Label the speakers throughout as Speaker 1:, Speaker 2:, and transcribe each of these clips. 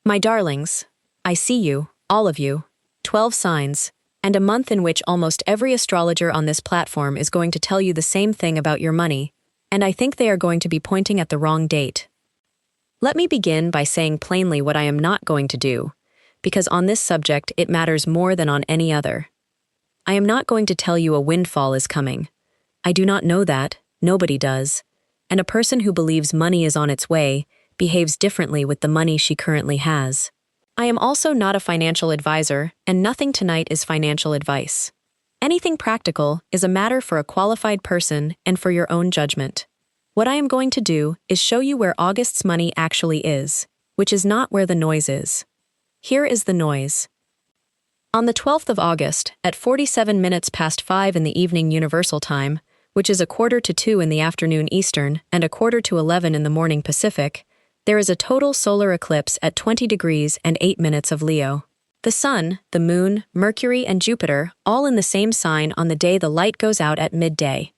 Speaker 1: My darlings, I see you, all of you, 12 signs, and a month in which almost every astrologer on this platform is going to tell you the same thing about your money, and I think they are going to be pointing at the wrong date. Let me begin by saying plainly what I am not going to do, because on this subject it matters more than on any other. I am not going to tell you a windfall is coming. I do not know that, nobody does, and a person who believes money is on its way behaves differently with the money she currently has. I am also not a financial advisor, and nothing tonight is financial advice. Anything practical is a matter for a qualified person and for your own judgment. What I am going to do is show you where August's money actually is, which is not where the noise is. Here is the noise. On the 12th of August, at 47 minutes past 5 in the evening Universal Time, which is 1:45 in the afternoon Eastern and 1:45 in the morning Pacific, there is a total solar eclipse at 20 degrees and 8 minutes of Leo. The Sun, the Moon, Mercury, and Jupiter all in the same sign on the day the light goes out at midday.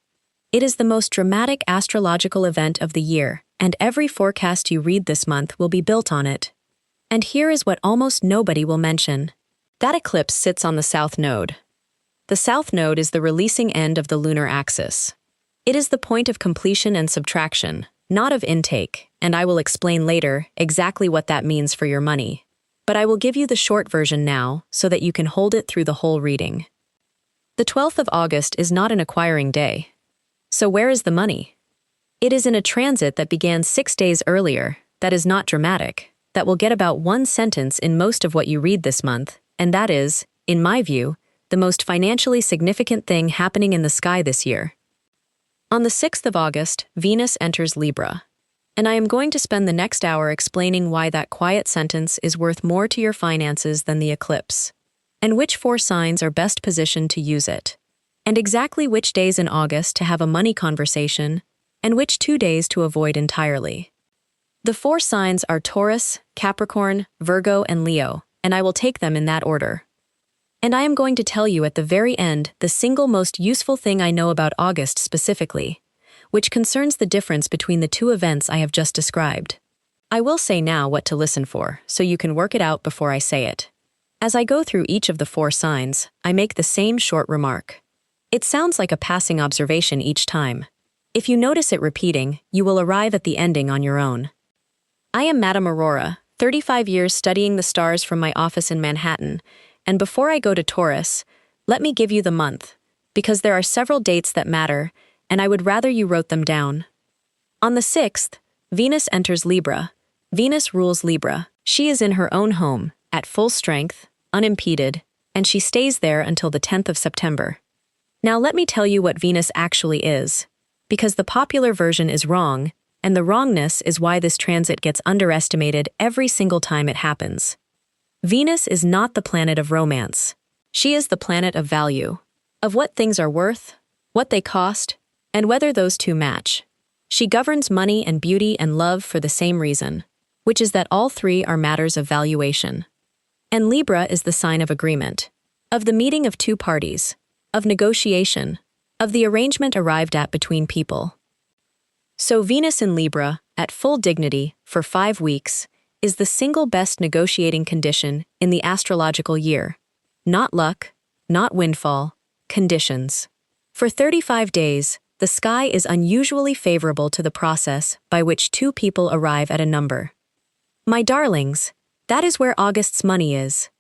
Speaker 1: It is the most dramatic astrological event of the year, and every forecast you read this month will be built on it. And here is what almost nobody will mention. That eclipse sits on the South Node. The South Node is the releasing end of the lunar axis. It is the point of completion and subtraction, not of intake, and I will explain later exactly what that means for your money. But I will give you the short version now so that you can hold it through the whole reading. The 12th of August is not an acquiring day. So where is the money? It is in a transit that began 6 days earlier, that is not dramatic, that will get about one sentence in most of what you read this month, and that is, in my view, the most financially significant thing happening in the sky this year. On the 6th of August, Venus enters Libra, and I am going to spend the next hour explaining why that quiet sentence is worth more to your finances than the eclipse, and which 4 signs are best positioned to use it, and exactly which days in August to have a money conversation, and which 2 days to avoid entirely. The 4 signs are Taurus, Capricorn, Virgo, and Leo, and I will take them in that order. And I am going to tell you at the very end the single most useful thing I know about August specifically, which concerns the difference between the 2 events I have just described. I will say now what to listen for, so you can work it out before I say it. As I go through each of the 4 signs, I make the same short remark. It sounds like a passing observation each time. If you notice it repeating, you will arrive at the ending on your own. I am Madame Aurora, 35 years studying the stars from my office in Manhattan, and before I go to Taurus, let me give you the month, because there are several dates that matter, and I would rather you wrote them down. On the 6th, Venus enters Libra. Venus rules Libra. She is in her own home, at full strength, unimpeded, and she stays there until the 10th of September. Now let me tell you what Venus actually is, because the popular version is wrong, and the wrongness is why this transit gets underestimated every single time it happens. Venus is not the planet of romance. She is the planet of value, of what things are worth, what they cost, and whether those 2 match. She governs money and beauty and love for the same reason, which is that all 3 are matters of valuation. And Libra is the sign of agreement, of the meeting of 2 parties, of negotiation, of the arrangement arrived at between people. So Venus in Libra, at full dignity, for 5 weeks, is the single best negotiating condition in the astrological year. Not luck, not windfall, conditions. For 35 days, the sky is unusually favorable to the process by which 2 people arrive at a number. My darlings, that is where August's money is.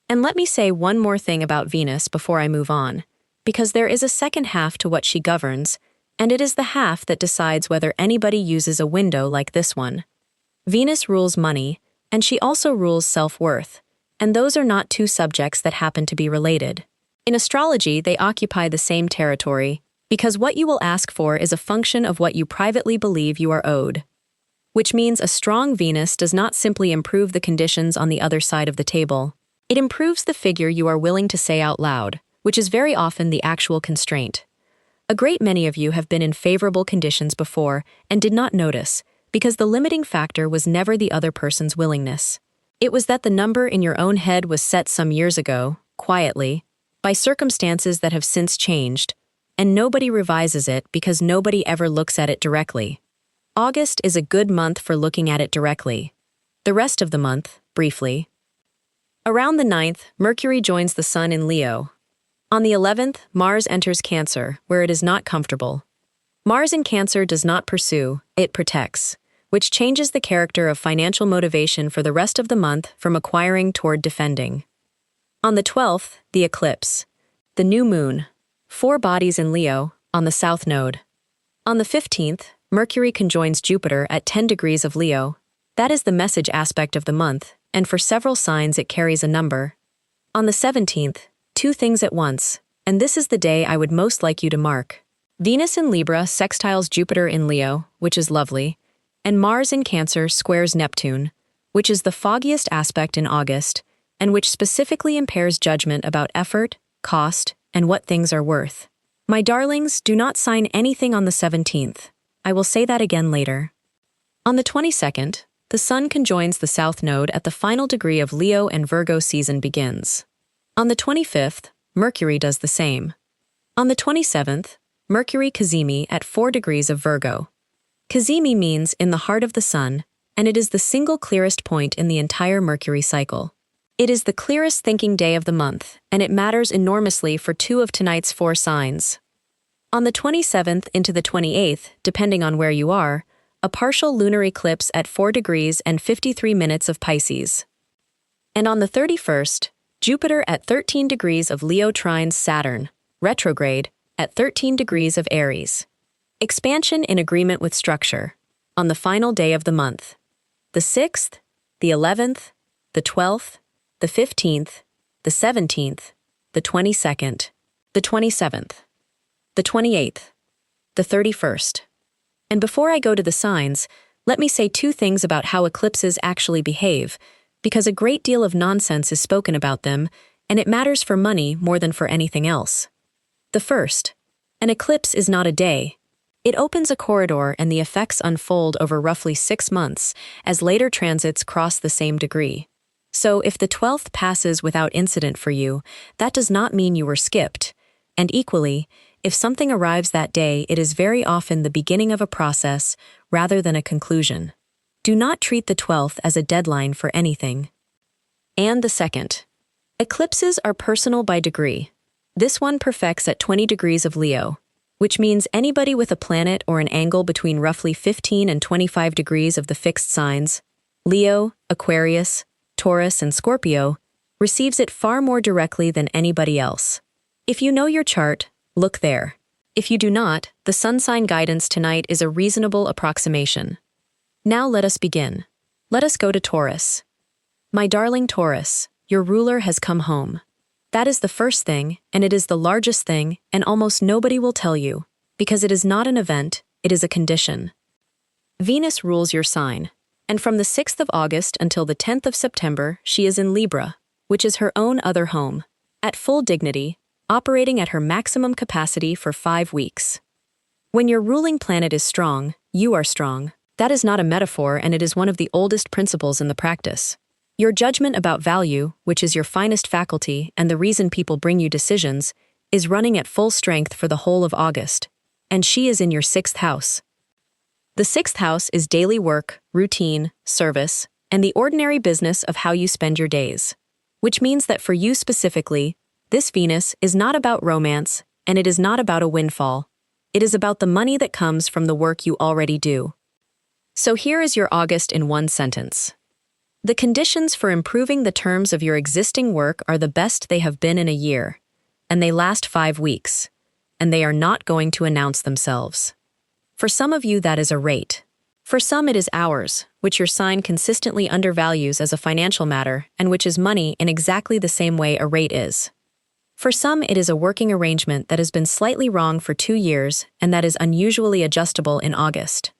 Speaker 1: And let me say one more thing about Venus before I move on, because there is a second half to what she governs, and it is the half that decides whether anybody uses a window like this one. Venus rules money, and she also rules self-worth, and those are not 2 subjects that happen to be related. In astrology, they occupy the same territory, because what you will ask for is a function of what you privately believe you are owed. Which means a strong Venus does not simply improve the conditions on the other side of the table. It improves the figure you are willing to say out loud, which is very often the actual constraint. A great many of you have been in favorable conditions before and did not notice, because the limiting factor was never the other person's willingness. It was that the number in your own head was set some years ago, quietly, by circumstances that have since changed, and nobody revises it because nobody ever looks at it directly. August is a good month for looking at it directly. The rest of the month, briefly. Around the 9th, Mercury joins the Sun in Leo. On the 11th, Mars enters Cancer, where it is not comfortable. Mars in Cancer does not pursue, it protects, which changes the character of financial motivation for the rest of the month from acquiring toward defending. On the 12th, the eclipse. The new moon. 4 bodies in Leo, on the south node. On the 15th, Mercury conjoins Jupiter at 10 degrees of Leo. That is the message aspect of the month, and for several signs it carries a number. On the 17th, 2 things at once, and this is the day I would most like you to mark. Venus in Libra sextiles Jupiter in Leo, which is lovely, and Mars in Cancer squares Neptune, which is the foggiest aspect in August, and which specifically impairs judgment about effort, cost, and what things are worth. My darlings, do not sign anything on the 17th. I will say that again later. On the 22nd, the Sun conjoins the South Node at the final degree of Leo and Virgo season begins. On the 25th, Mercury does the same. On the 27th, Mercury cazimi at 4 degrees of Virgo. Cazimi means in the heart of the Sun, and it is the single clearest point in the entire Mercury cycle. It is the clearest thinking day of the month, and it matters enormously for 2 of tonight's 4 signs. On the 27th into the 28th, depending on where you are, a partial lunar eclipse at 4 degrees and 53 minutes of Pisces. And on the 31st, Jupiter at 13 degrees of Leo trines Saturn, retrograde, at 13 degrees of Aries. Expansion in agreement with structure, on the final day of the month. The 6th, the 11th, the 12th, the 15th, the 17th, the 22nd, the 27th, the 28th, the 31st. And before I go to the signs, let me say 2 things about how eclipses actually behave, because a great deal of nonsense is spoken about them, and it matters for money more than for anything else. The first, an eclipse is not a day. It opens a corridor and the effects unfold over roughly 6 months as later transits cross the same degree. So if the 12th passes without incident for you, that does not mean you were skipped. And equally, if something arrives that day, it is very often the beginning of a process rather than a conclusion. Do not treat the 12th as a deadline for anything. And the second, eclipses are personal by degree. This one perfects at 20 degrees of Leo, which means anybody with a planet or an angle between roughly 15 and 25 degrees of the fixed signs, Leo, Aquarius, Taurus, and Scorpio, receives it far more directly than anybody else. If you know your chart, look there. If you do not, the sun sign guidance tonight is a reasonable approximation. Now let us begin. Let us go to Taurus. My darling Taurus, your ruler has come home. That is the first thing, and it is the largest thing, and almost nobody will tell you, because it is not an event, it is a condition. Venus rules your sign, and from the 6th of August until the 10th of September, she is in Libra, which is her own other home, at full dignity, operating at her maximum capacity for 5 weeks. When your ruling planet is strong, you are strong. That is not a metaphor, and it is one of the oldest principles in the practice. Your judgment about value, which is your finest faculty and the reason people bring you decisions, is running at full strength for the whole of August, and she is in your 6th house. The 6th house is daily work, routine, service, and the ordinary business of how you spend your days, which means that for you specifically, this Venus is not about romance, and it is not about a windfall. It is about the money that comes from the work you already do. So here is your August in 1 sentence. The conditions for improving the terms of your existing work are the best they have been in a year, and they last 5 weeks, and they are not going to announce themselves. For some of you, that is a rate. For some, it is hours, which your sign consistently undervalues as a financial matter, and which is money in exactly the same way a rate is. For some, it is a working arrangement that has been slightly wrong for 2 years, and that is unusually adjustable in August.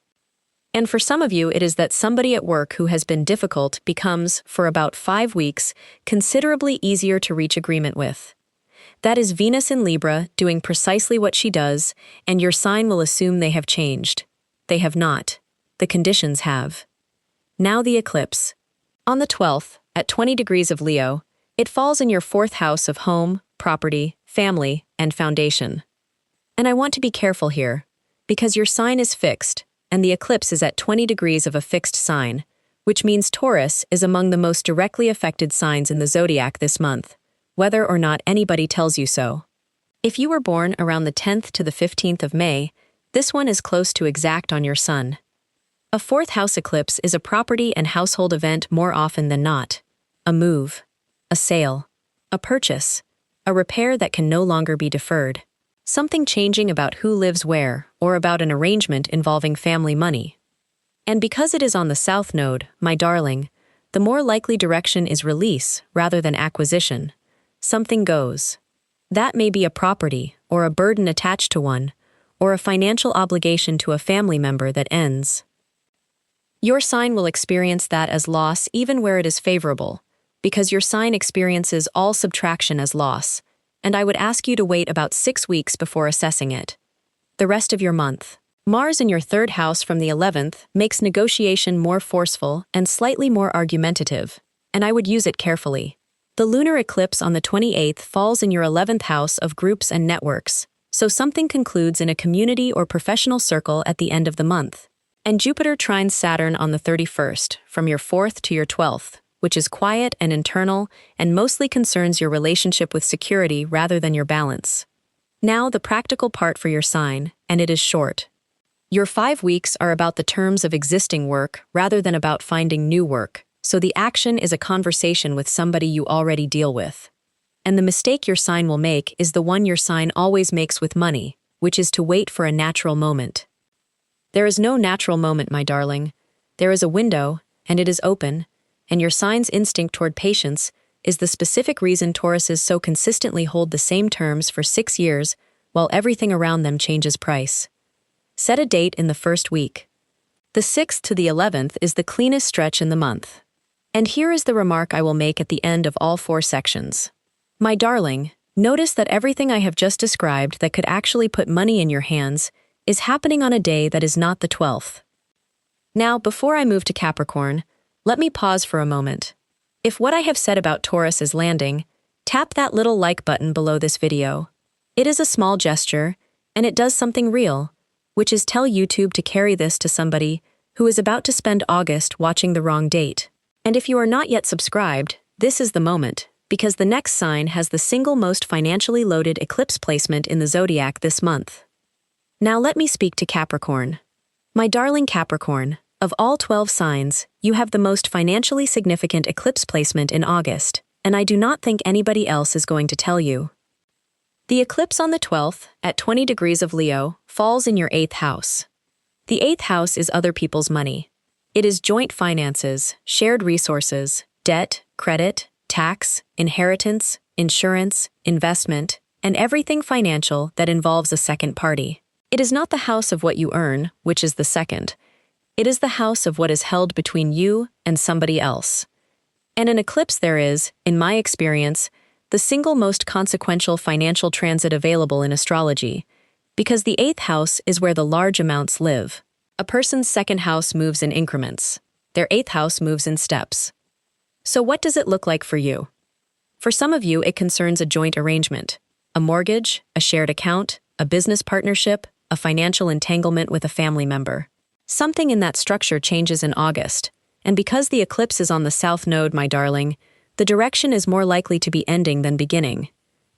Speaker 1: And for some of you, it is that somebody at work who has been difficult becomes, for about 5 weeks, considerably easier to reach agreement with. That is Venus in Libra doing precisely what she does, and your sign will assume they have changed. They have not. The conditions have. Now the eclipse. On the 12th, at 20 degrees of Leo, it falls in your 4th house of home, property, family, and foundation. And I want to be careful here, because your sign is fixed, and the eclipse is at 20 degrees of a fixed sign, which means Taurus is among the most directly affected signs in the zodiac this month, whether or not anybody tells you so. If you were born around the 10th to the 15th of May, this one is close to exact on your sun. A fourth house eclipse is a property and household event more often than not. A move, a sale, a purchase, a repair that can no longer be deferred. Something changing about who lives where, or about an arrangement involving family money. And because it is on the south node, my darling, the more likely direction is release rather than acquisition. Something goes. That may be a property, or a burden attached to one, or a financial obligation to a family member that ends. Your sign will experience that as loss even where it is favorable, because your sign experiences all subtraction as loss, and I would ask you to wait about 6 weeks before assessing it. The rest of your month. Mars in your third house from the 11th makes negotiation more forceful and slightly more argumentative, and I would use it carefully. The lunar eclipse on the 28th falls in your 11th house of groups and networks, so something concludes in a community or professional circle at the end of the month. And Jupiter trines Saturn on the 31st, from your 4th to your 12th, which is quiet and internal and mostly concerns your relationship with security rather than your balance. Now the practical part for your sign, and it is short. Your 5 weeks are about the terms of existing work rather than about finding new work, so the action is a conversation with somebody you already deal with. And the mistake your sign will make is the one your sign always makes with money, which is to wait for a natural moment. There is no natural moment, my darling. There is a window, and it is open, and your sign's instinct toward patience is the specific reason Tauruses so consistently hold the same terms for 6 years while everything around them changes price. Set a date in the first week. The 6th to the 11th is the cleanest stretch in the month. And here is the remark I will make at the end of all 4 sections. My darling, notice that everything I have just described that could actually put money in your hands is happening on a day that is not the 12th. Now, before I move to Capricorn, let me pause for a moment. If what I have said about Taurus is landing, tap that little like button below this video. It is a small gesture, and it does something real, which is tell YouTube to carry this to somebody who is about to spend August watching the wrong date. And if you are not yet subscribed, this is the moment, because the next sign has the single most financially loaded eclipse placement in the zodiac this month. Now let me speak to Capricorn. My darling Capricorn, of all 12 signs, you have the most financially significant eclipse placement in August, and I do not think anybody else is going to tell you. The eclipse on the 12th, at 20 degrees of Leo, falls in your 8th house. The 8th house is other people's money. It is joint finances, shared resources, debt, credit, tax, inheritance, insurance, investment, and everything financial that involves a second party. It is not the house of what you earn, which is the second. It is the house of what is held between you and somebody else. And an eclipse there is, in my experience, the single most consequential financial transit available in astrology, because the 8th house is where the large amounts live. A person's second house moves in increments. Their 8th house moves in steps. So what does it look like for you? For some of you, it concerns a joint arrangement, a mortgage, a shared account, a business partnership, a financial entanglement with a family member. Something in that structure changes in August, and because the eclipse is on the south node, my darling, the direction is more likely to be ending than beginning.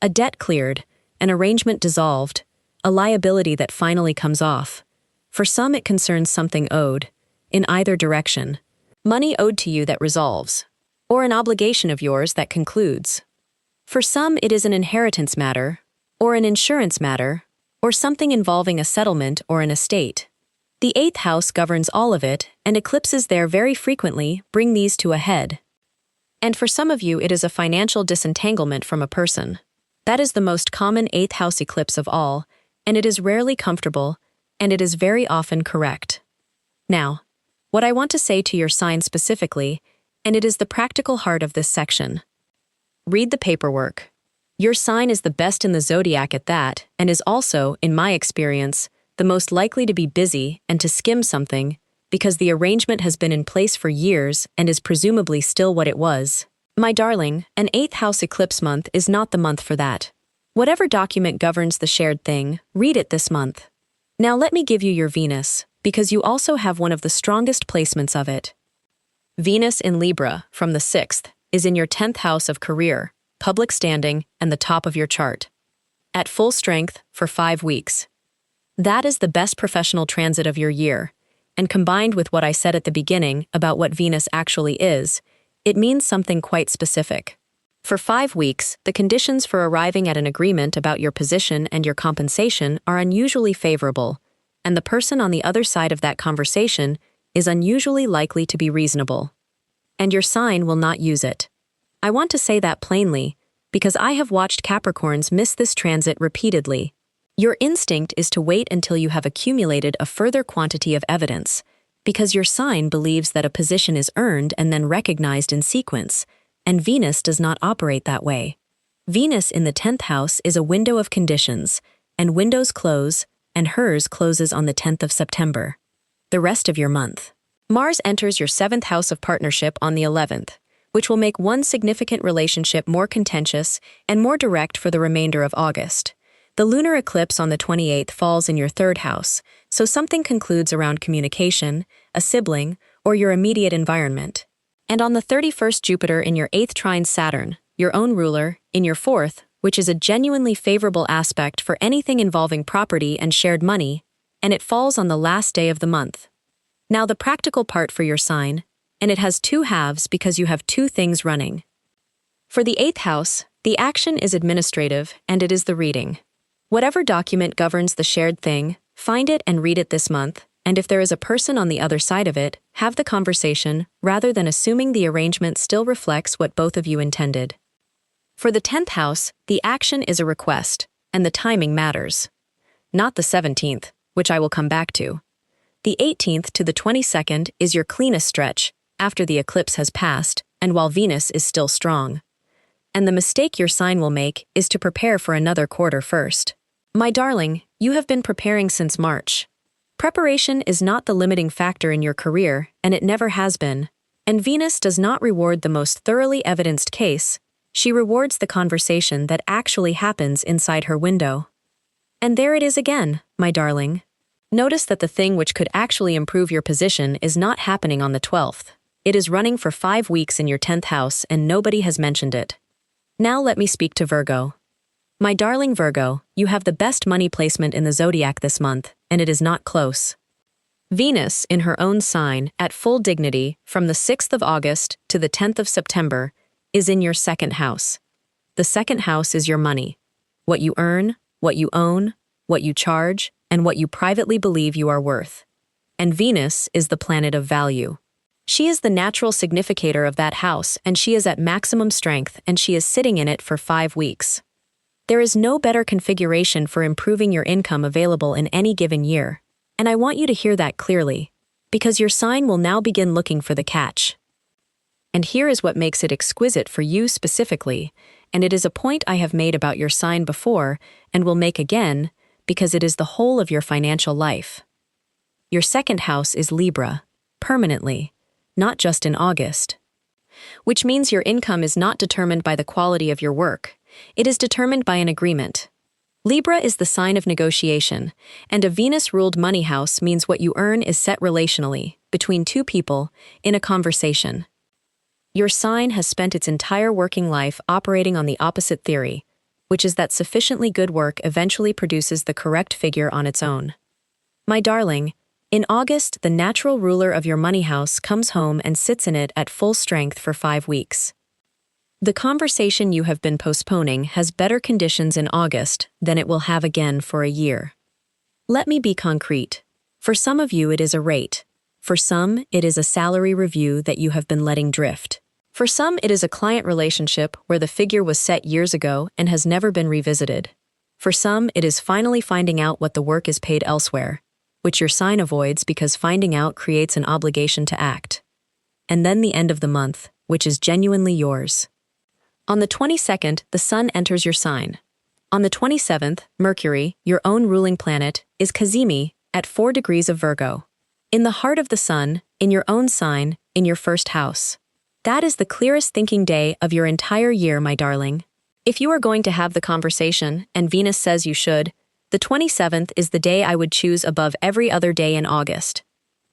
Speaker 1: A debt cleared, an arrangement dissolved, a liability that finally comes off. For some, it concerns something owed, in either direction. Money owed to you that resolves, or an obligation of yours that concludes. For some, it is an inheritance matter, or an insurance matter, or something involving a settlement or an estate. The 8th house governs all of it, and eclipses there very frequently bring these to a head. And for some of you, it is a financial disentanglement from a person. That is the most common 8th house eclipse of all, and it is rarely comfortable, and it is very often correct. Now, what I want to say to your sign specifically, and it is the practical heart of this section. Read the paperwork. Your sign is the best in the zodiac at that, and is also, in my experience, the most likely to be busy and to skim something, because the arrangement has been in place for years and is presumably still what it was. My darling, an 8th house eclipse month is not the month for that. Whatever document governs the shared thing, read it this month. Now let me give you your Venus, because you also have one of the strongest placements of it. Venus in Libra, from the 6th, is in your 10th house of career, public standing, and the top of your chart. At full strength for 5 weeks. That is the best professional transit of your year, and combined with what I said at the beginning about what Venus actually is, it means something quite specific. For 5 weeks, the conditions for arriving at an agreement about your position and your compensation are unusually favorable, and the person on the other side of that conversation is unusually likely to be reasonable. And your sign will not use it. I want to say that plainly, because I have watched Capricorns miss this transit repeatedly. Your instinct is to wait until you have accumulated a further quantity of evidence, because your sign believes that a position is earned and then recognized in sequence, and Venus does not operate that way. Venus in the 10th house is a window of conditions, and windows close, and hers closes on the 10th of September. The rest of your month. Mars enters your 7th house of partnership on the 11th, which will make one significant relationship more contentious and more direct for the remainder of August. The lunar eclipse on the 28th falls in your 3rd house, so something concludes around communication, a sibling, or your immediate environment. And on the 31st, Jupiter in your 8th trines Saturn, your own ruler, in your 4th, which is a genuinely favorable aspect for anything involving property and shared money, and it falls on the last day of the month. Now the practical part for your sign, and it has 2 halves because you have 2 things running. For the 8th house, the action is administrative, and it is the reading. Whatever document governs the shared thing, find it and read it this month, and if there is a person on the other side of it, have the conversation, rather than assuming the arrangement still reflects what both of you intended. For the 10th house, the action is a request, and the timing matters. Not the 17th, which I will come back to. The 18th to the 22nd is your cleanest stretch, after the eclipse has passed, and while Venus is still strong. And the mistake your sign will make is to prepare for another quarter first. My darling, you have been preparing since March. Preparation is not the limiting factor in your career, and it never has been. And Venus does not reward the most thoroughly evidenced case, she rewards the conversation that actually happens inside her window. And there it is again, my darling. Notice that the thing which could actually improve your position is not happening on the 12th. It is running for 5 weeks in your 10th house and nobody has mentioned it. Now let me speak to Virgo. My darling Virgo, you have the best money placement in the zodiac this month, and it is not close. Venus, in her own sign, at full dignity, from the 6th of August to the 10th of September, is in your 2nd house. The 2nd house is your money. What you earn, what you own, what you charge, and what you privately believe you are worth. And Venus is the planet of value. She is the natural significator of that house, and she is at maximum strength, and she is sitting in it for 5 weeks. There is no better configuration for improving your income available in any given year, and I want you to hear that clearly, because your sign will now begin looking for the catch. And here is what makes it exquisite for you specifically, and it is a point I have made about your sign before, and will make again, because it is the whole of your financial life. Your 2nd house is Libra, permanently, not just in August. Which means your income is not determined by the quality of your work, it is determined by an agreement. Libra is the sign of negotiation, and a Venus-ruled money house means what you earn is set relationally, between 2 people, in a conversation. Your sign has spent its entire working life operating on the opposite theory, which is that sufficiently good work eventually produces the correct figure on its own. My darling, in August, the natural ruler of your money house comes home and sits in it at full strength for 5 weeks. The conversation you have been postponing has better conditions in August than it will have again for a year. Let me be concrete. For some of you it is a rate. For some, it is a salary review that you have been letting drift. For some, it is a client relationship where the figure was set years ago and has never been revisited. For some, it is finally finding out what the work is paid elsewhere, which your sign avoids because finding out creates an obligation to act. And then the end of the month, which is genuinely yours. On the 22nd, the Sun enters your sign. On the 27th, Mercury, your own ruling planet, is Cazimi, at 4 degrees of Virgo. In the heart of the Sun, in your own sign, in your 1st house. That is the clearest thinking day of your entire year, my darling. If you are going to have the conversation, and Venus says you should, the 27th is the day I would choose above every other day in August.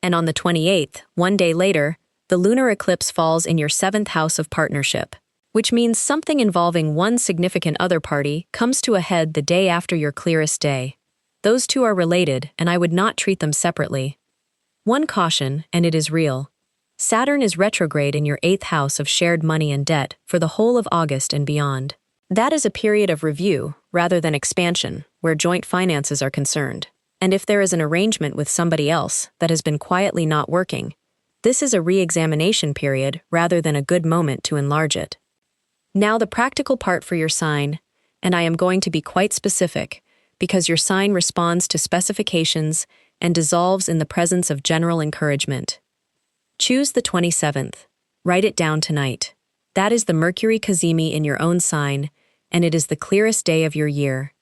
Speaker 1: And on the 28th, one day later, the the lunar eclipse falls in your 7th house of partnership, which means something involving one significant other party comes to a head the day after your clearest day. Those two are related, and I would not treat them separately. One caution, and it is real. Saturn is retrograde in your 8th house of shared money and debt for the whole of August and beyond. That is a period of review, rather than expansion, where joint finances are concerned. And if there is an arrangement with somebody else that has been quietly not working, this is a re-examination period rather than a good moment to enlarge it. Now the practical part for your sign, and I am going to be quite specific, because your sign responds to specifications and dissolves in the presence of general encouragement. Choose the 27th. Write it down tonight. That is the Mercury Cazimi in your own sign, and it is the clearest day of your year.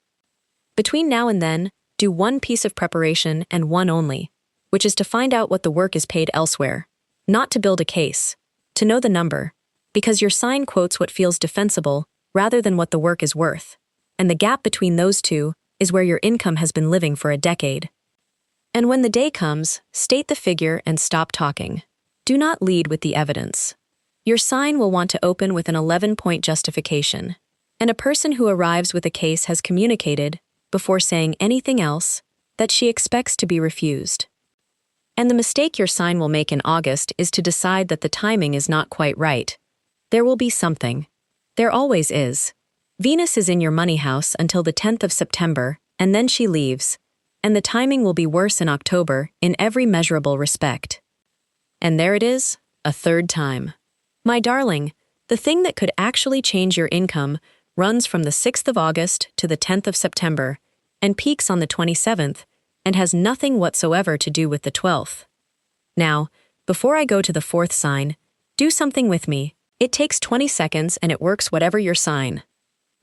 Speaker 1: Between now and then, do one piece of preparation and one only, which is to find out what the work is paid elsewhere, not to build a case, to know the number, because your sign quotes what feels defensible rather than what the work is worth, and the gap between those two is where your income has been living for a decade. And when the day comes, state the figure and stop talking. Do not lead with the evidence. Your sign will want to open with an 11-point justification, and a person who arrives with a case has communicated, before saying anything else, that she expects to be refused. And the mistake your sign will make in August is to decide that the timing is not quite right. There will be something. There always is. Venus is in your money house until the 10th of September, and then she leaves, and the timing will be worse in October in every measurable respect. And there it is, a third time. My darling, the thing that could actually change your income runs from the 6th of August to the 10th of September, and peaks on the 27th, and has nothing whatsoever to do with the 12th. Now, before I go to the 4th sign, do something with me. It takes 20 seconds and it works whatever your sign.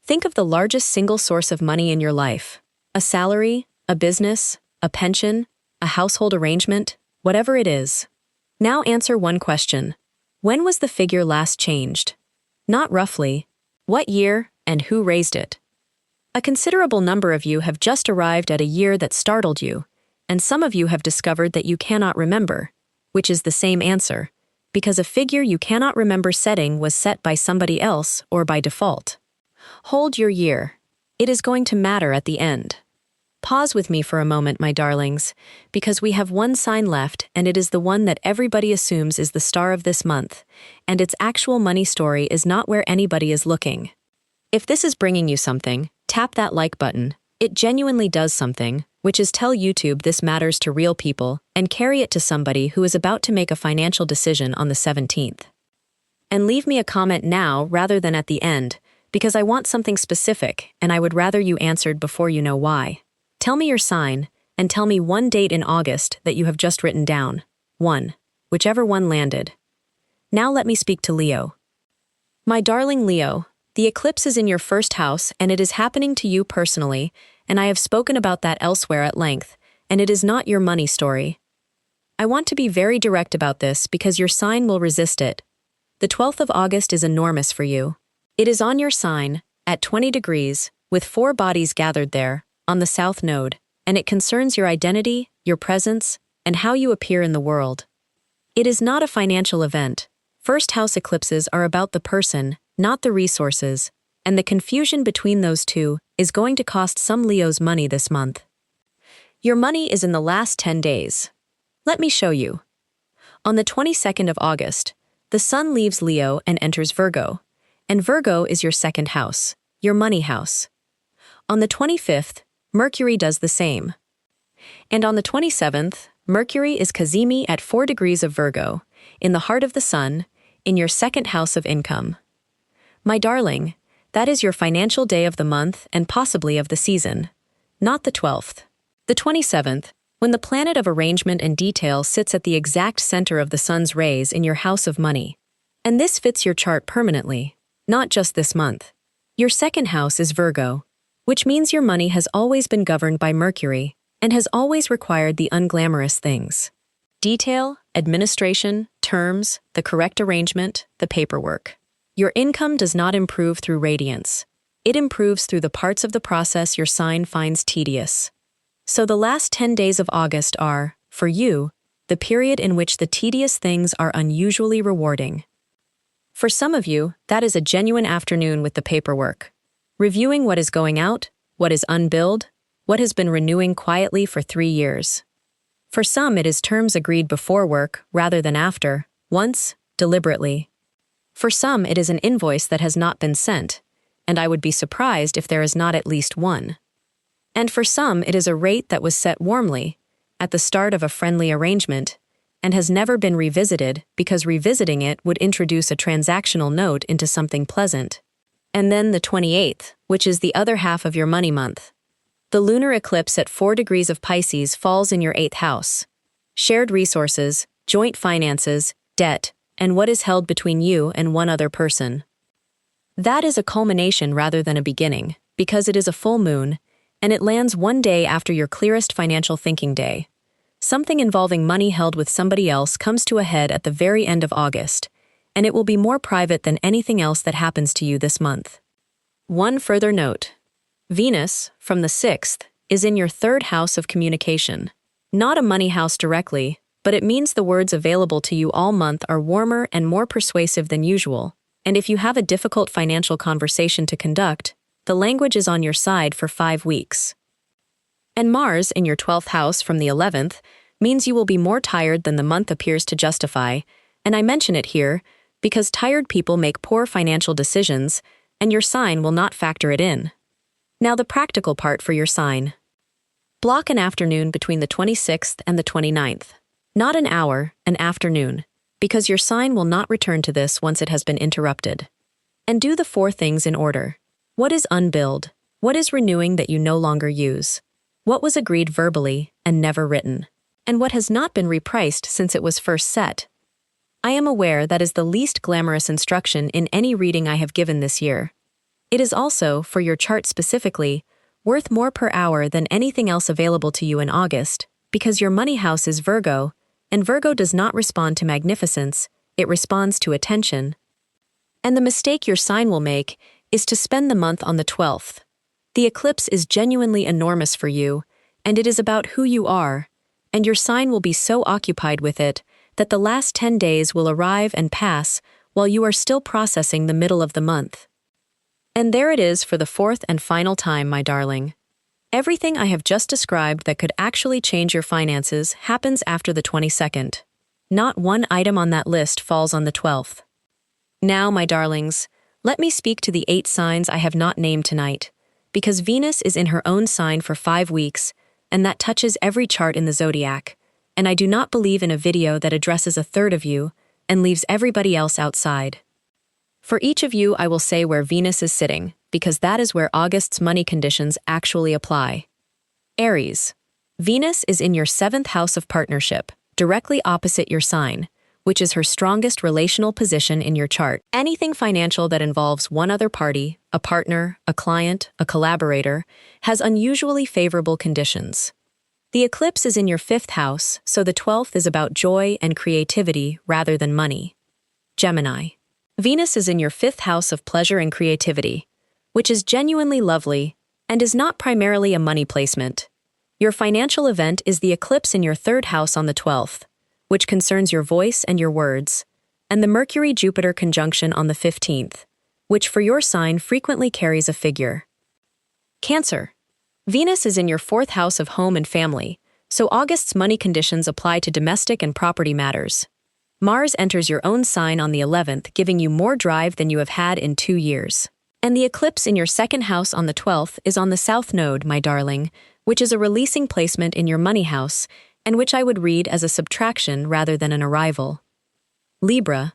Speaker 1: Think of the largest single source of money in your life. A salary, a business, a pension, a household arrangement, whatever it is. Now answer one question. When was the figure last changed? Not roughly. What year and who raised it? A considerable number of you have just arrived at a year that startled you, and some of you have discovered that you cannot remember, which is the same answer, because a figure you cannot remember setting was set by somebody else or by default. Hold your year. It is going to matter at the end. Pause with me for a moment, my darlings, because we have one sign left, and it is the one that everybody assumes is the star of this month, and its actual money story is not where anybody is looking. If this is bringing you something, tap that like button. It genuinely does something, which is tell YouTube this matters to real people and carry it to somebody who is about to make a financial decision on the 17th. And leave me a comment now rather than at the end, because I want something specific and I would rather you answered before you know why. Tell me your sign, and tell me one date in August that you have just written down. One. Whichever one landed. Now let me speak to Leo. My darling Leo, the eclipse is in your 1st house and it is happening to you personally, and I have spoken about that elsewhere at length, and it is not your money story. I want to be very direct about this because your sign will resist it. The 12th of August is enormous for you. It is on your sign, at 20 degrees, with 4 bodies gathered there, on the south node, and it concerns your identity, your presence, and how you appear in the world. It is not a financial event. 1st house eclipses are about the person, not the resources, and the confusion between those two is going to cost some Leos money this month. Your money is in the last 10 days. Let me show you. On the 22nd of August, the Sun leaves Leo and enters Virgo, and Virgo is your 2nd house, your money house. On the 25th, Mercury does the same. And on the 27th, Mercury is Cazimi at 4 degrees of Virgo, in the heart of the Sun, in your 2nd house of income. My darling, that is your financial day of the month and possibly of the season, not the 12th. The 27th, when the planet of arrangement and detail sits at the exact center of the Sun's rays in your house of money. And this fits your chart permanently, not just this month. Your 2nd house is Virgo, which means your money has always been governed by Mercury and has always required the unglamorous things. Detail, administration, terms, the correct arrangement, the paperwork. Your income does not improve through radiance. It improves through the parts of the process your sign finds tedious. So the last 10 days of August are, for you, the period in which the tedious things are unusually rewarding. For some of you, that is a genuine afternoon with the paperwork. Reviewing what is going out, what is unbilled, what has been renewing quietly for 3 years. For some, it is terms agreed before work rather than after, once, deliberately. For some, it is an invoice that has not been sent, and I would be surprised if there is not at least one. And for some, it is a rate that was set warmly, at the start of a friendly arrangement, and has never been revisited because revisiting it would introduce a transactional note into something pleasant. And then the 28th, which is the other half of your money month. The lunar eclipse at 4 degrees of Pisces falls in your 8th house. Shared resources, joint finances, debt, and what is held between you and one other person. That is a culmination rather than a beginning, because it is a full moon, and it lands one day after your clearest financial thinking day. Something involving money held with somebody else comes to a head at the very end of August, and it will be more private than anything else that happens to you this month. One further note. Venus, from the 6th, is in your 3rd house of communication. Not a money house directly, but it means the words available to you all month are warmer and more persuasive than usual, and if you have a difficult financial conversation to conduct, the language is on your side for 5 weeks. And Mars in your 12th house from the 11th means you will be more tired than the month appears to justify, and I mention it here because tired people make poor financial decisions, and your sign will not factor it in. Now the practical part for your sign. Block an afternoon between the 26th and the 29th. Not an hour, an afternoon, because your sign will not return to this once it has been interrupted. And do the 4 things in order. What is unbilled? What is renewing that you no longer use? What was agreed verbally and never written? And what has not been repriced since it was first set? I am aware that is the least glamorous instruction in any reading I have given this year. It is also, for your chart specifically, worth more per hour than anything else available to you in August, because your money house is Virgo, and Virgo does not respond to magnificence, it responds to attention. And the mistake your sign will make is to spend the month on the 12th. The eclipse is genuinely enormous for you, and it is about who you are, and your sign will be so occupied with it that the last 10 days will arrive and pass while you are still processing the middle of the month. And there it is for the 4th and final time, my darling. Everything I have just described that could actually change your finances happens after the 22nd. Not one item on that list falls on the 12th. Now, my darlings, let me speak to the 8 signs I have not named tonight, because Venus is in her own sign for 5 weeks, and that touches every chart in the zodiac, and I do not believe in a video that addresses a third of you and leaves everybody else outside. For each of you, I will say where Venus is sitting, because that is where August's money conditions actually apply. Aries. Venus is in your 7th house of partnership, directly opposite your sign, which is her strongest relational position in your chart. Anything financial that involves one other party, a partner, a client, a collaborator, has unusually favorable conditions. The eclipse is in your 5th house, so the 12th is about joy and creativity rather than money. Gemini. Venus is in your 5th house of pleasure and creativity, which is genuinely lovely and is not primarily a money placement. Your financial event is the eclipse in your 3rd house on the 12th, which concerns your voice and your words, and the Mercury-Jupiter conjunction on the 15th, which for your sign frequently carries a figure. Cancer. Venus is in your 4th house of home and family, so August's money conditions apply to domestic and property matters. Mars enters your own sign on the 11th, giving you more drive than you have had in 2 years. And the eclipse in your 2nd house on the 12th is on the South Node, my darling, which is a releasing placement in your money house, and which I would read as a subtraction rather than an arrival. Libra.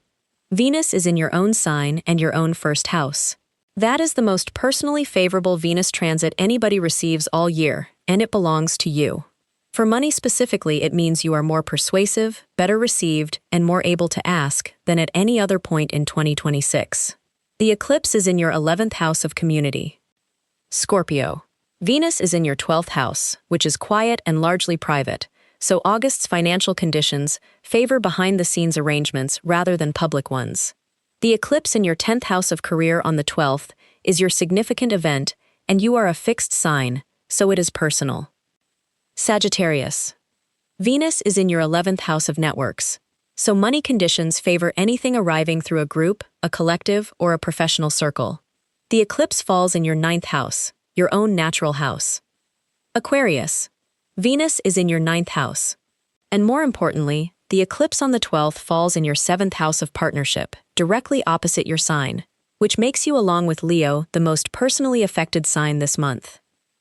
Speaker 1: Venus is in your own sign and your own 1st house. That is the most personally favorable Venus transit anybody receives all year, and it belongs to you. For money specifically, it means you are more persuasive, better received, and more able to ask than at any other point in 2026. The eclipse is in your 11th house of community. Scorpio. Venus is in your 12th house, which is quiet and largely private, so August's financial conditions favor behind-the-scenes arrangements rather than public ones. The eclipse in your 10th house of career on the 12th is your significant event, and you are a fixed sign, so it is personal. Sagittarius. Venus is in your 11th house of networks, so money conditions favor anything arriving through a group, a collective, or a professional circle. The eclipse falls in your 9th house, your own natural house. Aquarius. Venus is in your 9th house. And more importantly, the eclipse on the 12th falls in your 7th house of partnership, directly opposite your sign, which makes you, along with Leo, the most personally affected sign this month.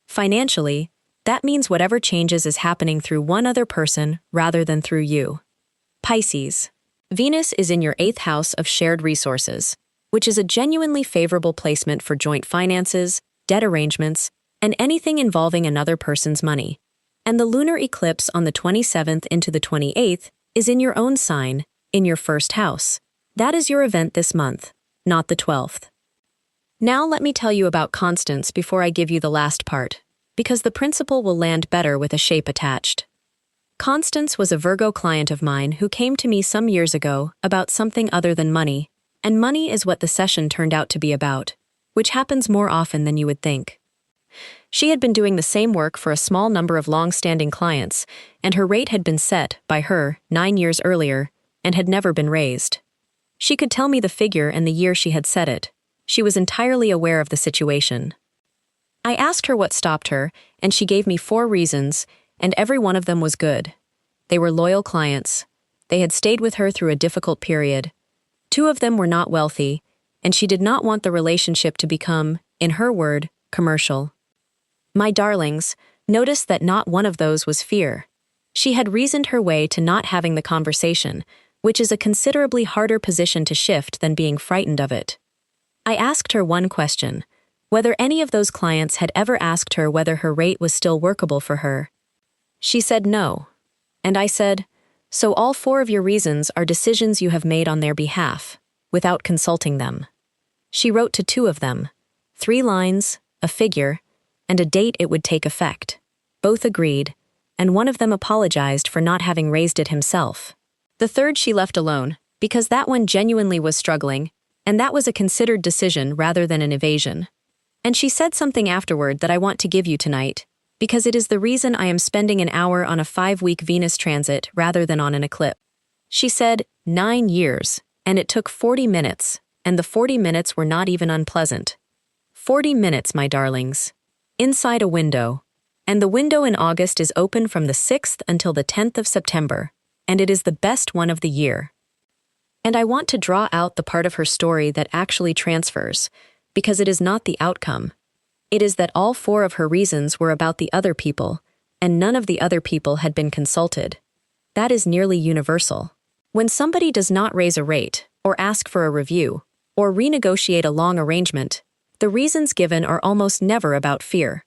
Speaker 1: Financially, that means whatever changes is happening through one other person rather than through you. Pisces. Venus is in your 8th house of shared resources, which is a genuinely favorable placement for joint finances, debt arrangements, and anything involving another person's money. And the lunar eclipse on the 27th into the 28th is in your own sign, in your 1st house. That is your event this month, not the 12th. Now let me tell you about Constance before I give you the last part, because the principle will land better with a shape attached. Constance was a Virgo client of mine who came to me some years ago about something other than money, and money is what the session turned out to be about, which happens more often than you would think. She had been doing the same work for a small number of long-standing clients, and her rate had been set, by her, 9 years earlier, and had never been raised. She could tell me the figure and the year she had set it. She was entirely aware of the situation. I asked her what stopped her, and she gave me 4 reasons, and every one of them was good. They were loyal clients. They had stayed with her through a difficult period. 2 of them were not wealthy, and she did not want the relationship to become, in her word, commercial. My darlings, notice that not one of those was fear. She had reasoned her way to not having the conversation, which is a considerably harder position to shift than being frightened of it. I asked her one question, whether any of those clients had ever asked her whether her rate was still workable for her. She said no. And I said, so all 4 of your reasons are decisions you have made on their behalf, without consulting them. She wrote to 2 of them, 3 lines, a figure, and a date it would take effect. Both agreed, and one of them apologized for not having raised it himself. The 3rd she left alone, because that one genuinely was struggling, and that was a considered decision rather than an evasion. And she said something afterward that I want to give you tonight, because it is the reason I am spending an hour on a 5-week Venus transit rather than on an eclipse. She said, 9 years, and it took 40 minutes, and the 40 minutes were not even unpleasant. 40 minutes, my darlings. Inside a window. And the window in August is open from the 6th until the 10th of September, and it is the best one of the year. And I want to draw out the part of her story that actually transfers, because it is not the outcome. It is that all 4 of her reasons were about the other people, and none of the other people had been consulted. That is nearly universal. When somebody does not raise a rate, or ask for a review, or renegotiate a long arrangement, the reasons given are almost never about fear.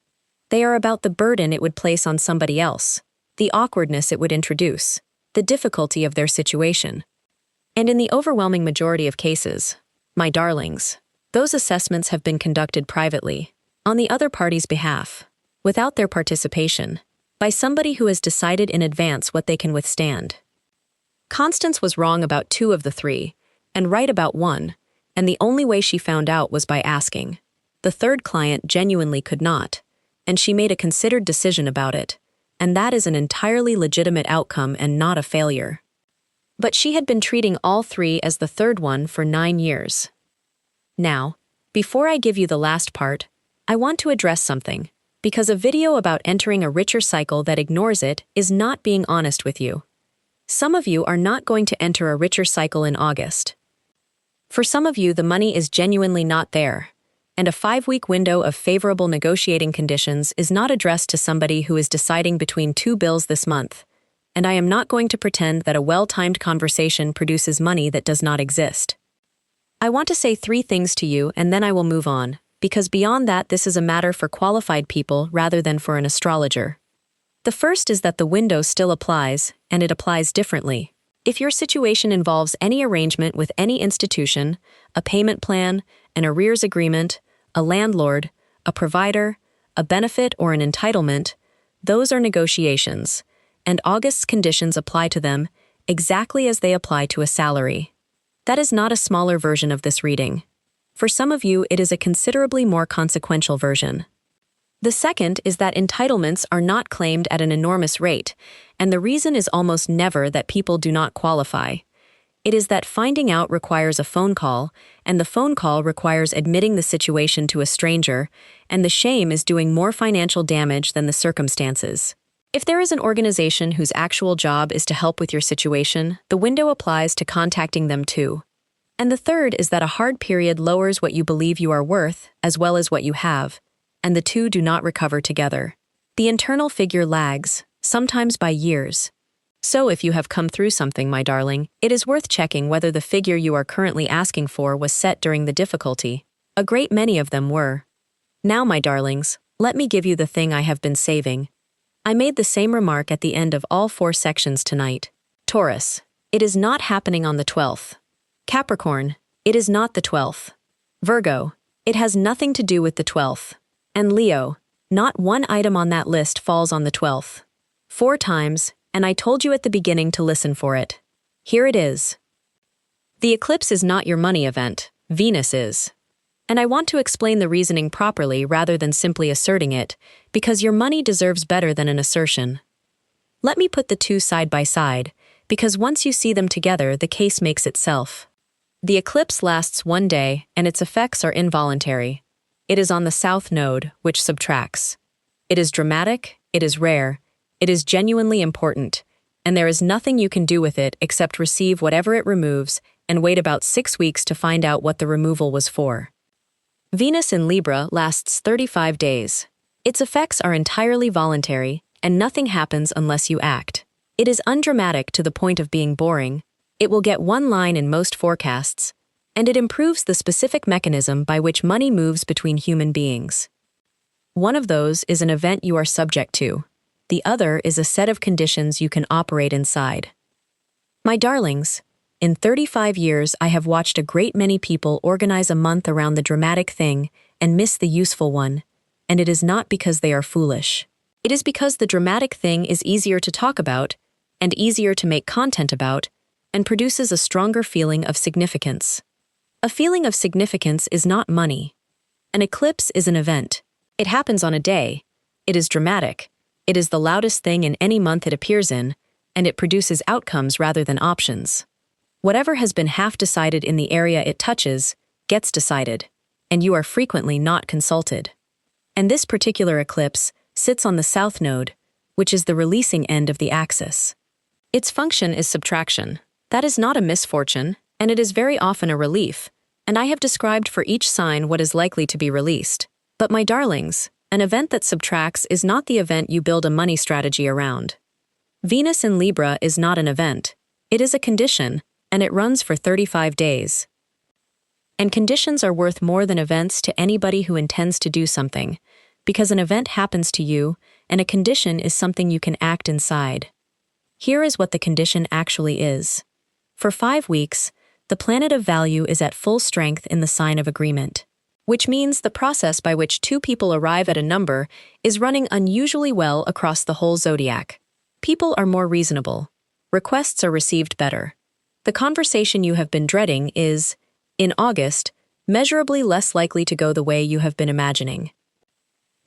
Speaker 1: They are about the burden it would place on somebody else, the awkwardness it would introduce, the difficulty of their situation. And in the overwhelming majority of cases, my darlings, those assessments have been conducted privately, on the other party's behalf, without their participation, by somebody who has decided in advance what they can withstand. Constance was wrong about 2 of the 3, and right about 1, and the only way she found out was by asking. The 3rd client genuinely could not, and she made a considered decision about it, and that is an entirely legitimate outcome and not a failure. But she had been treating all 3 as the 3rd one for 9 years. Now, before I give you the last part, I want to address something, because a video about entering a richer cycle that ignores it is not being honest with you. Some of you are not going to enter a richer cycle in August. For some of you, the money is genuinely not there, and a 5-week window of favorable negotiating conditions is not addressed to somebody who is deciding between 2 bills this month, and I am not going to pretend that a well-timed conversation produces money that does not exist. I want to say 3 things to you and then I will move on, because beyond that this is a matter for qualified people rather than for an astrologer. The first is that the window still applies, and it applies differently. If your situation involves any arrangement with any institution, a payment plan, an arrears agreement, a landlord, a provider, a benefit or an entitlement, those are negotiations, and August's conditions apply to them exactly as they apply to a salary. That is not a smaller version of this reading. For some of you, it is a considerably more consequential version. The second is that entitlements are not claimed at an enormous rate, and the reason is almost never that people do not qualify. It is that finding out requires a phone call, and the phone call requires admitting the situation to a stranger, and the shame is doing more financial damage than the circumstances. If there is an organization whose actual job is to help with your situation, the window applies to contacting them too. And the third is that a hard period lowers what you believe you are worth, as well as what you have, and the two do not recover together. The internal figure lags, sometimes by years. So if you have come through something, my darling, it is worth checking whether the figure you are currently asking for was set during the difficulty. A great many of them were. Now, my darlings, let me give you the thing I have been saving. I made the same remark at the end of all 4 sections tonight. Taurus, it is not happening on the 12th. Capricorn, it is not the 12th. Virgo, it has nothing to do with the 12th. And Leo, not one item on that list falls on the 12th. 4 times, and I told you at the beginning to listen for it. Here it is. The eclipse is not your money event, Venus is. And I want to explain the reasoning properly rather than simply asserting it, because your money deserves better than an assertion. Let me put the two side by side, because once you see them together, the case makes itself. The eclipse lasts 1 day, and its effects are involuntary. It is on the south node, which subtracts. It is dramatic, it is rare, it is genuinely important, and there is nothing you can do with it except receive whatever it removes and wait about 6 weeks to find out what the removal was for. Venus in Libra lasts 35 days. Its effects are entirely voluntary, and nothing happens unless you act. It is undramatic to the point of being boring. It will get 1 line in most forecasts, and it improves the specific mechanism by which money moves between human beings. One of those is an event you are subject to. The other is a set of conditions you can operate inside. My darlings, in 35 years I have watched a great many people organize a month around the dramatic thing and miss the useful one, and it is not because they are foolish. It is because the dramatic thing is easier to talk about and easier to make content about and produces a stronger feeling of significance. A feeling of significance is not money. An eclipse is an event. It happens on a day. It is dramatic. It is the loudest thing in any month it appears in, and it produces outcomes rather than options. Whatever has been half decided in the area it touches gets decided, and you are frequently not consulted. And this particular eclipse sits on the south node, which is the releasing end of the axis. Its function is subtraction. That is not a misfortune, and it is very often a relief, and I have described for each sign what is likely to be released. But my darlings, an event that subtracts is not the event you build a money strategy around. Venus in Libra is not an event. It is a condition, and it runs for 35 days. And conditions are worth more than events to anybody who intends to do something, because an event happens to you, and a condition is something you can act inside. Here is what the condition actually is. For 5 weeks, the planet of value is at full strength in the sign of agreement, which means the process by which 2 people arrive at a number is running unusually well across the whole zodiac. People are more reasonable. Requests are received better. The conversation you have been dreading is, in August, measurably less likely to go the way you have been imagining.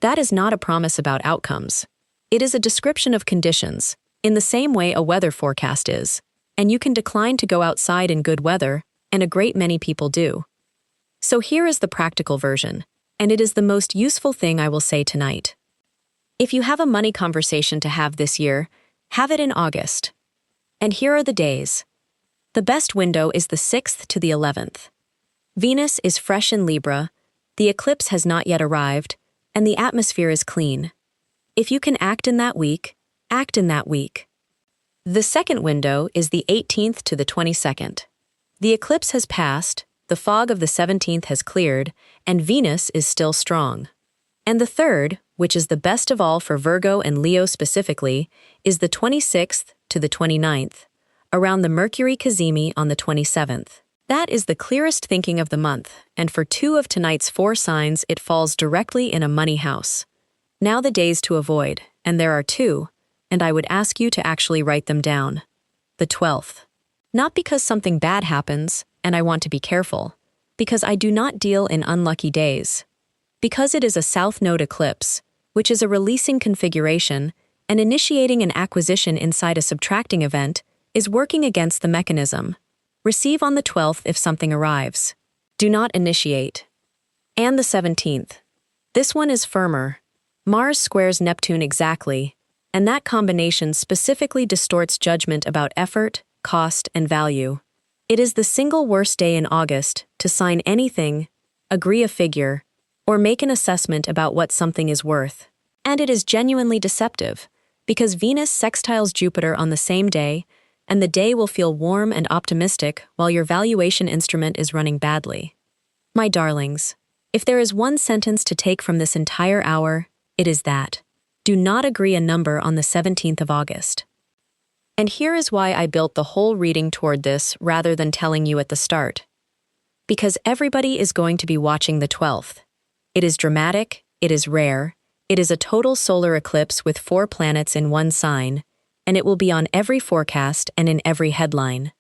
Speaker 1: That is not a promise about outcomes. It is a description of conditions, in the same way a weather forecast is. And you can decline to go outside in good weather, and a great many people do. So here is the practical version, and it is the most useful thing I will say tonight. If you have a money conversation to have this year, have it in August. And here are the days. The best window is the 6th to the 11th. Venus is fresh in Libra, the eclipse has not yet arrived, and the atmosphere is clean. If you can act in that week, act in that week. The second window is the 18th to the 22nd. The eclipse has passed, the fog of the 17th has cleared, and Venus is still strong. And the third, which is the best of all for Virgo and Leo specifically, is the 26th to the 29th, around the Mercury cazimi on the 27th. That is the clearest thinking of the month, and for 2 of tonight's 4 signs it falls directly in a money house. Now the days to avoid, and there are 2, and I would ask you to actually write them down. The 12th. Not because something bad happens, and I want to be careful, because I do not deal in unlucky days. Because it is a south node eclipse, which is a releasing configuration, and initiating an acquisition inside a subtracting event, is working against the mechanism. Receive on the 12th if something arrives. Do not initiate. And the 17th. This one is firmer. Mars squares Neptune exactly, and that combination specifically distorts judgment about effort, cost, and value. It is the single worst day in August to sign anything, agree a figure, or make an assessment about what something is worth. And it is genuinely deceptive, because Venus sextiles Jupiter on the same day, and the day will feel warm and optimistic while your valuation instrument is running badly. My darlings, if there is one sentence to take from this entire hour, it is that. Do not agree a number on the 17th of August. And here is why I built the whole reading toward this rather than telling you at the start. Because everybody is going to be watching the 12th. It is dramatic, it is rare, it is a total solar eclipse with 4 planets in one sign, and it will be on every forecast and in every headline.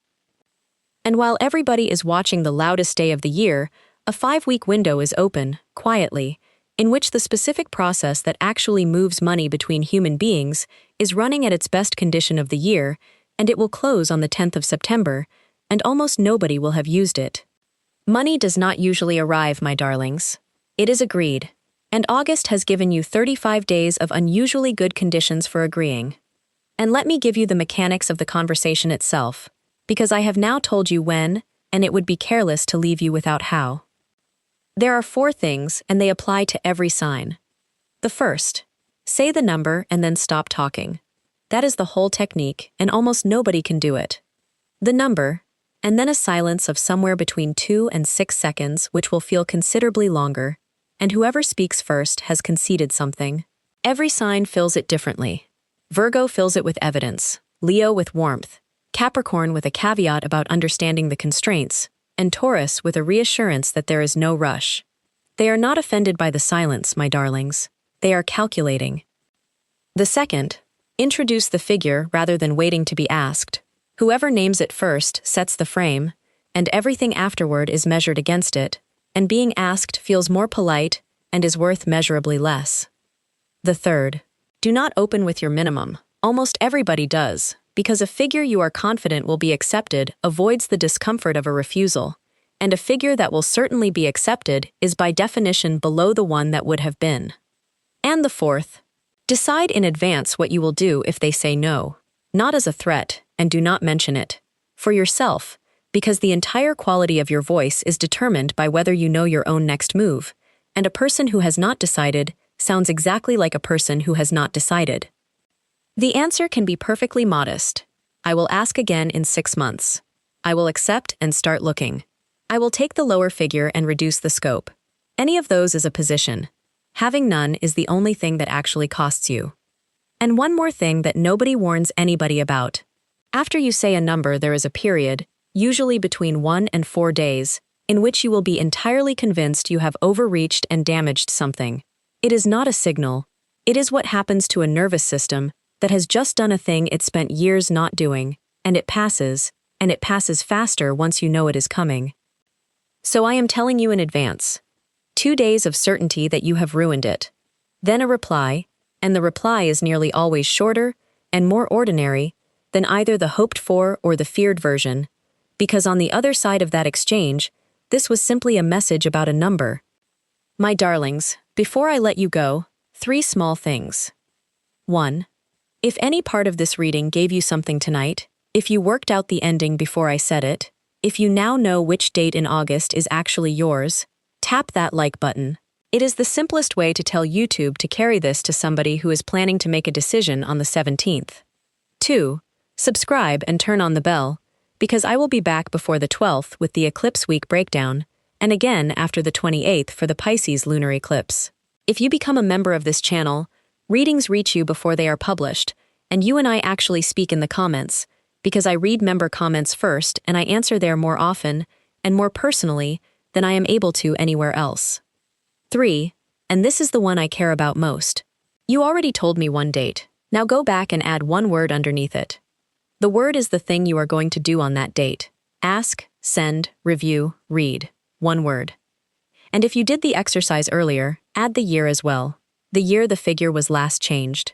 Speaker 1: And while everybody is watching the loudest day of the year, a 5-week window is open, quietly, in which the specific process that actually moves money between human beings is running at its best condition of the year, and it will close on the 10th of September, and almost nobody will have used it. Money does not usually arrive, my darlings. It is agreed, and August has given you 35 days of unusually good conditions for agreeing. And let me give you the mechanics of the conversation itself, because I have now told you when, and it would be careless to leave you without how. There are 4 things, and they apply to every sign. The first, say the number and then stop talking. That is the whole technique, and almost nobody can do it. The number, and then a silence of somewhere between 2 and 6 seconds, which will feel considerably longer, and whoever speaks first has conceded something. Every sign fills it differently. Virgo fills it with evidence, Leo with warmth, Capricorn with a caveat about understanding the constraints, and Taurus with a reassurance that there is no rush. They are not offended by the silence, my darlings. They are calculating. The second, introduce the figure rather than waiting to be asked. Whoever names it first sets the frame, and everything afterward is measured against it, and being asked feels more polite and is worth measurably less. The third, do not open with your minimum. Almost everybody does, because a figure you are confident will be accepted avoids the discomfort of a refusal, and a figure that will certainly be accepted is by definition below the one that would have been. And the fourth, decide in advance what you will do if they say no, not as a threat, and do not mention it. For yourself, because the entire quality of your voice is determined by whether you know your own next move, and a person who has not decided sounds exactly like a person who has not decided. The answer can be perfectly modest. I will ask again in 6 months. I will accept and start looking. I will take the lower figure and reduce the scope. Any of those is a position. Having none is the only thing that actually costs you. And one more thing that nobody warns anybody about. After you say a number, there is a period, usually between 1 and 4 days, in which you will be entirely convinced you have overreached and damaged something. It is not a signal. It is what happens to a nervous system that has just done a thing it spent years not doing, and it passes faster once you know it is coming. So I am telling you in advance. 2 days of certainty that you have ruined it. Then a reply, and the reply is nearly always shorter and more ordinary than either the hoped-for or the feared version, because on the other side of that exchange, this was simply a message about a number. My darlings, before I let you go, 3 small things. 1. If any part of this reading gave you something tonight, if you worked out the ending before I said it, if you now know which date in August is actually yours, tap that like button. It is the simplest way to tell YouTube to carry this to somebody who is planning to make a decision on the 17th. 2. Subscribe and turn on the bell, because I will be back before the 12th with the Eclipse Week breakdown, and again after the 28th for the Pisces lunar eclipse. If you become a member of this channel, readings reach you before they are published, and you and I actually speak in the comments, because I read member comments first and I answer there more often and more personally than I am able to anywhere else. 3, and this is the one I care about most. You already told me one date. Now go back and add one word underneath it. The word is the thing you are going to do on that date. Ask, send, review, read. One word. And if you did the exercise earlier, add the year as well. the year the figure was last changed.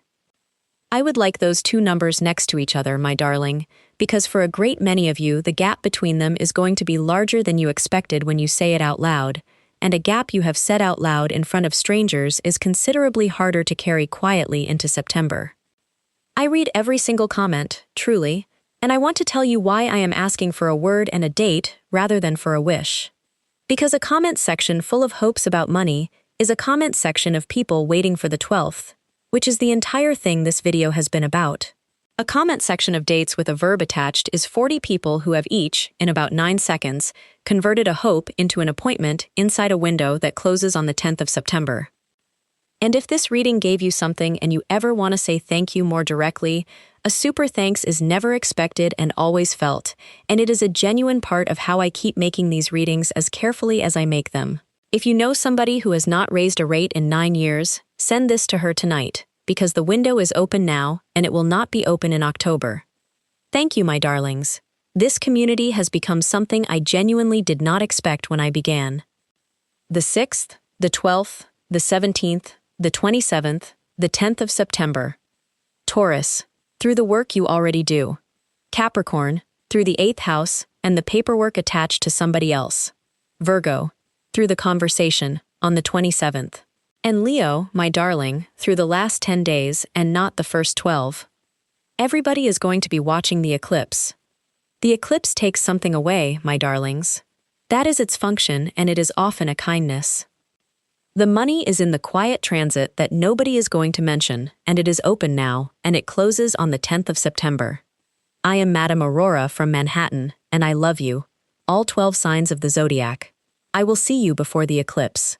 Speaker 1: I would like those two numbers next to each other, my darling, because for a great many of you, the gap between them is going to be larger than you expected when you say it out loud, and a gap you have said out loud in front of strangers is considerably harder to carry quietly into September. I read every single comment, truly, and I want to tell you why I am asking for a word and a date rather than for a wish. Because a comment section full of hopes about money is a comment section of people waiting for the 12th, which is the entire thing this video has been about. A comment section of dates with a verb attached is 40 people who have each, in about 9 seconds, converted a hope into an appointment inside a window that closes on the 10th of September. And if this reading gave you something and you ever want to say thank you more directly, a super thanks is never expected and always felt, and it is a genuine part of how I keep making these readings as carefully as I make them. If you know somebody who has not raised a rate in 9 years, send this to her tonight, because the window is open now and it will not be open in October. Thank you, my darlings. This community has become something I genuinely did not expect when I began. The 6th, the 12th, the 17th, the 27th, the 10th of September. Taurus, through the work you already do. Capricorn, through the 8th house and the paperwork attached to somebody else. Virgo, through the conversation, on the 27th. And Leo, my darling, through the last 10 days and not the first 12. Everybody is going to be watching the eclipse. The eclipse takes something away, my darlings. That is its function, and it is often a kindness. The money is in the quiet transit that nobody is going to mention, and it is open now, and it closes on the 10th of September. I am Madame Aurora from Manhattan, and I love you, all 12 signs of the zodiac. I will see you before the eclipse.